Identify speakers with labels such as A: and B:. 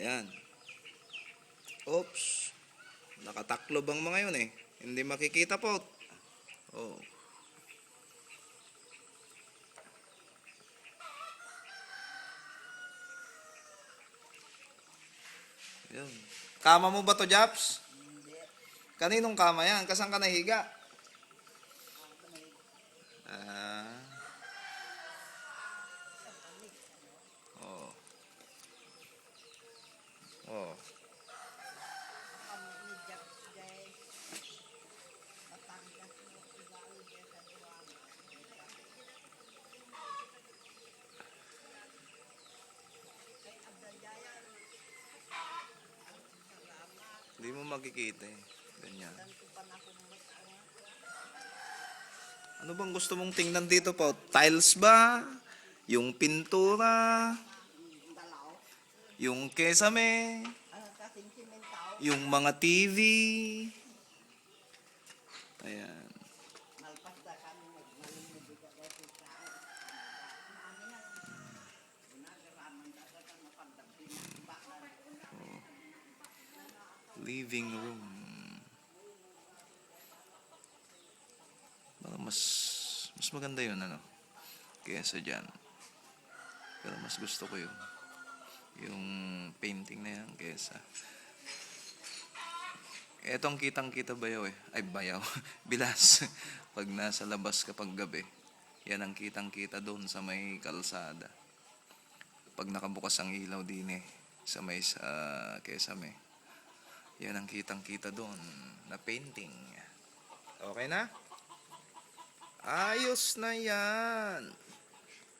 A: Ayan. Oops. Nakataklob ang mga yun eh. Hindi makikita po. Oh. Ayan. Kama mo ba to, Japs? Kaninong kama yan? Kasan ka nahiga? Ah. Oh. Oh. Hindi mo makikita eh. Ganyan. Ano bang gusto mong tingnan dito po? Tiles ba? Yung pintura? Yung kesame? Yung mga TV? Ayan. Living room. Mas maganda yun, ano, kesa dyan. Pero mas gusto ko yung painting na yan kesa. Etong kitang-kita bayaw eh. Ay, bayaw. Bilas. Pag nasa labas kapag gabi, yan ang kitang-kita doon sa may kalsada. Pag nakabukas ang ilaw din eh, sa may kesame. Yan ang kitang-kita doon na painting. Okay na? Ayos na yan.